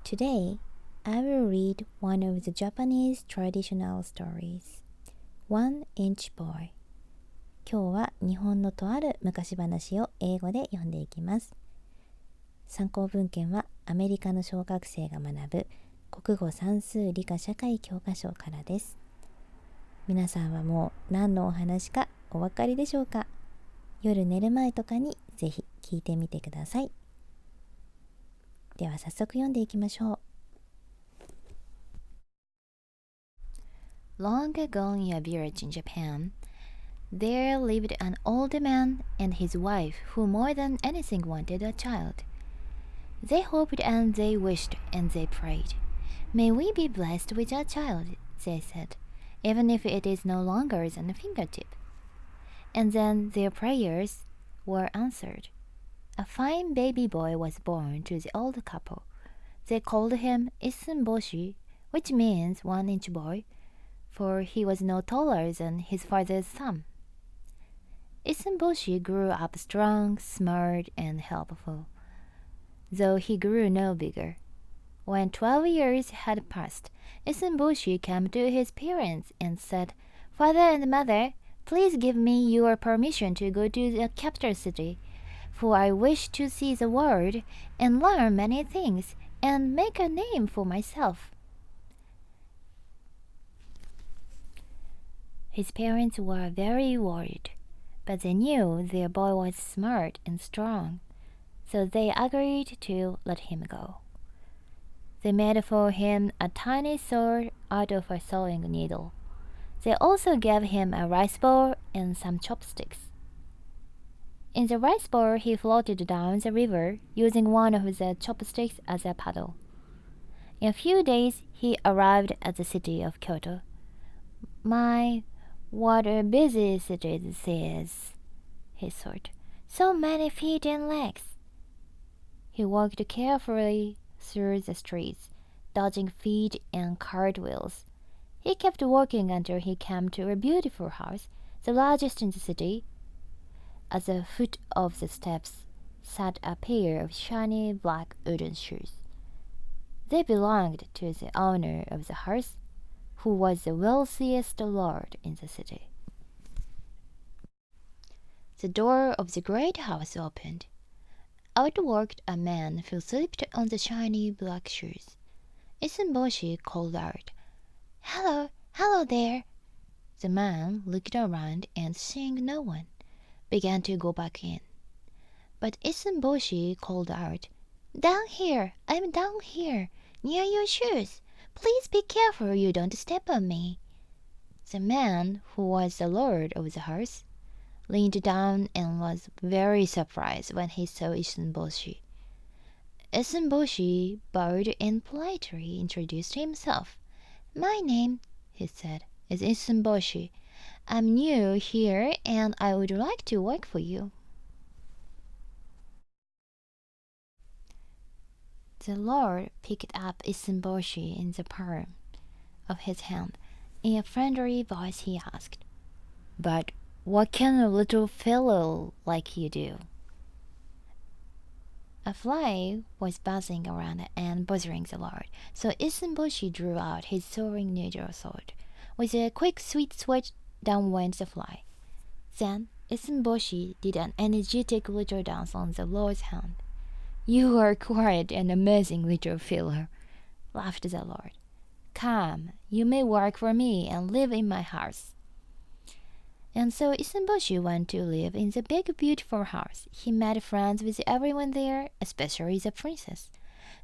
Today, I will read one of the Japanese traditional stories, 1インチボーイ。今日は日本のとある昔話を英語で読んでいきます。参考文献はアメリカの小学生が学ぶ国語算数理科社会教科書からです。皆さんはもう何のお話かお分かりでしょうか？夜寝る前とかにぜひ聞いてみてください。では早速読んでいきましょう。Long ago in a village in Japan, there lived an old man and his wife who more than anything wanted a child. They hoped and they wished and they prayed. May we be blessed with a child, they said, even if it is no longer than a fingertip. And then their prayers were answered. A fine baby boy was born to the old couple. They called him Isunboshi, which means 1 inch boy, for he was no taller than his father's son. Isunboshi grew up strong, smart, and helpful, though he grew no bigger. When 12 years had passed, Isunboshi came to his parents and said, "Father and mother, please give me your permission to go to the capital city, for I wish to see the world and learn many things and make a name for myself." His parents were very worried, but they knew their boy was smart and strong, so they agreed to let him go. They made for him a tiny sword out of a sewing needle. They also gave him a rice bowl and some chopsticks. In the rice bowl, he floated down the river, using one of the chopsticks as a paddle. In a few days, he arrived at the city of Kyoto. "My, what a busy city this is," he thought. "So many feet and legs." He walked carefully through the streets, dodging feet and cartwheels. He kept walking until he came to a beautiful house, the largest in the city. At the foot of the steps sat a pair of shiny black wooden shoes. They belonged to the owner of the house, who was the wealthiest lord in the city. The door of the great house opened. Out walked a man who slipped on the shiny black shoes. Isunboshi called out, "Hello, hello there." The man looked around and seeing no one, began to go back in. But Isunboshi called out, "Down here, I'm down here, near your shoes. Please be careful you don't step on me." The man, who was the lord of the house, leaned down and was very surprised when he saw Isunboshi. Isunboshi bowed and politely introduced himself. "My name," he said, "is Isunboshi. I'm new here and I would like to work for you." The lord picked up Isunboshi in the palm of his hand. In a friendly voice he asked, "But what can a little fellow like you do?" A fly was buzzing around and bothering the lord, so Isunboshi drew out his soaring needle sword. With a quick sweet switch, down went the fly. Then Isunboshi did an energetic little dance on the lord's hand. "You are quite an amazing little fellow," laughed the lord. "Come, you may work for me and live in my house." And so Isunboshi went to live in the big, beautiful house. He made friends with everyone there, especially the princess,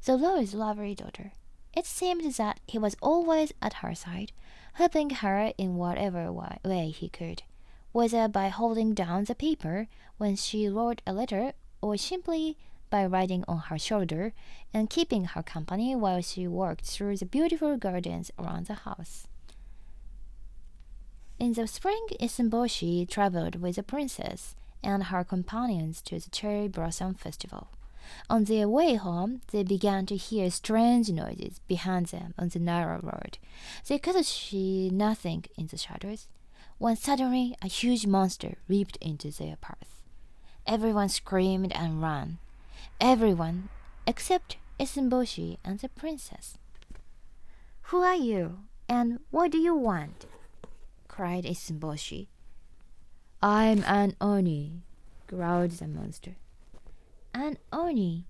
the lord's lovely daughter. It seemed that he was always at her side, helping her in whatever way he could, whether by holding down the paper when she wrote a letter, or simply by riding on her shoulder and keeping her company while she walked through the beautiful gardens around the house. In the spring, Isunboshi traveled with the princess and her companions to the cherry blossom festival. On their way home, they began to hear strange noises behind them on the narrow road. They could see nothing in the shadows, when suddenly a huge monster leaped into their path. Everyone screamed and ran. Everyone, except Isenboshi and the princess. "Who are you, and what do you want?" cried Isenboshi. "I'm an oni," growled the monster. "An oni?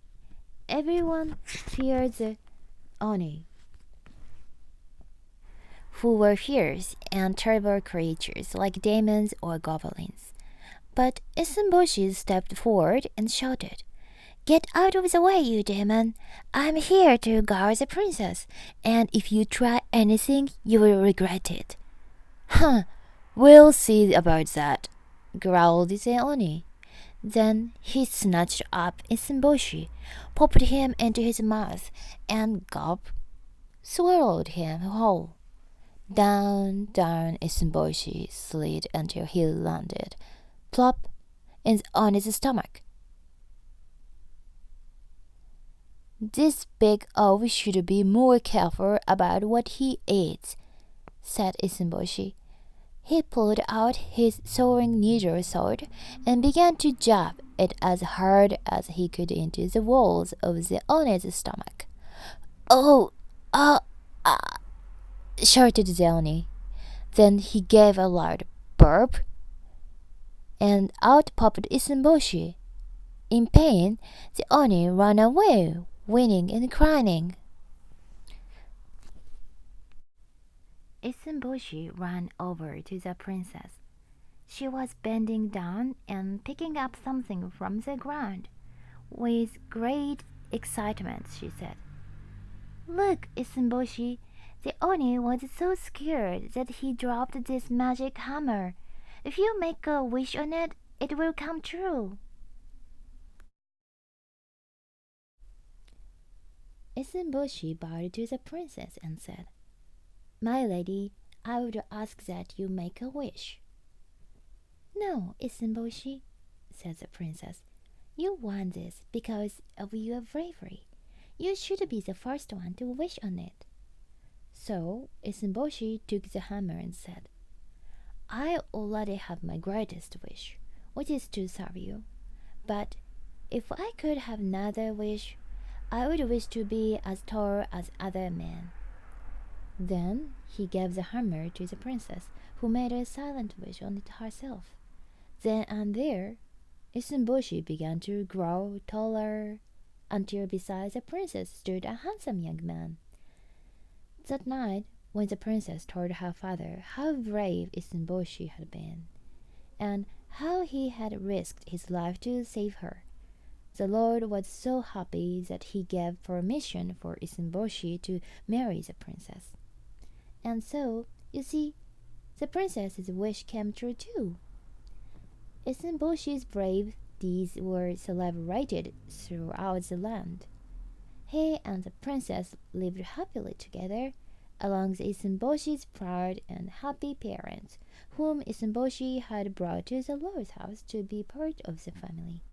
Everyone fears the oni, who were fierce and terrible creatures like demons or goblins. But Isenboshi stepped forward and shouted, "Get out of the way, you demon! I'm here to guard the princess, and if you try anything, you will regret it." "Huh, we'll see about that," growled the oni. Then he snatched up Isenboshi, popped him into his mouth, and gulp, swallowed him whole. Down, down Isenboshi slid until he landed, plop, on his stomach. "This big oaf should be more careful about what he eats," said Isenboshi. He pulled out his soaring needle sword and began to jab it as hard as he could into the walls of the Oni's stomach. "Oh, shouted the Oni. Then he gave a loud burp, and out popped Isenboshi. In pain, the Oni ran away, whining and crying. Isenboshi ran over to the princess. She was bending down and picking up something from the ground. With great excitement, she said, "Look, Isenboshi, the Oni was so scared that he dropped this magic hammer. If you make a wish on it, it will come true." Isenboshi bowed to the princess and said, "My lady, I would ask that you make a wish." "No, Isenboshi," said the princess. "You want this because of your bravery. You should be the first one to wish on it." So Isenboshi took the hammer and said, "I already have my greatest wish, which is to serve you. But if I could have another wish, I would wish to be as tall as other men." Then he gave the hammer to the princess, who made a silent wish on it herself. Then and there, Isenboshi began to grow taller, until beside the princess stood a handsome young man. That night, when the princess told her father how brave Isenboshi had been, and how he had risked his life to save her, the Lord was so happy that he gave permission for Isenboshi to marry the princess. And so, you see, the princess's wish came true too. Isenboshi's brave deeds were celebrated throughout the land. He and the princess lived happily together, along with Isenboshi's proud and happy parents, whom Isenboshi had brought to the Lord's house to be part of the family.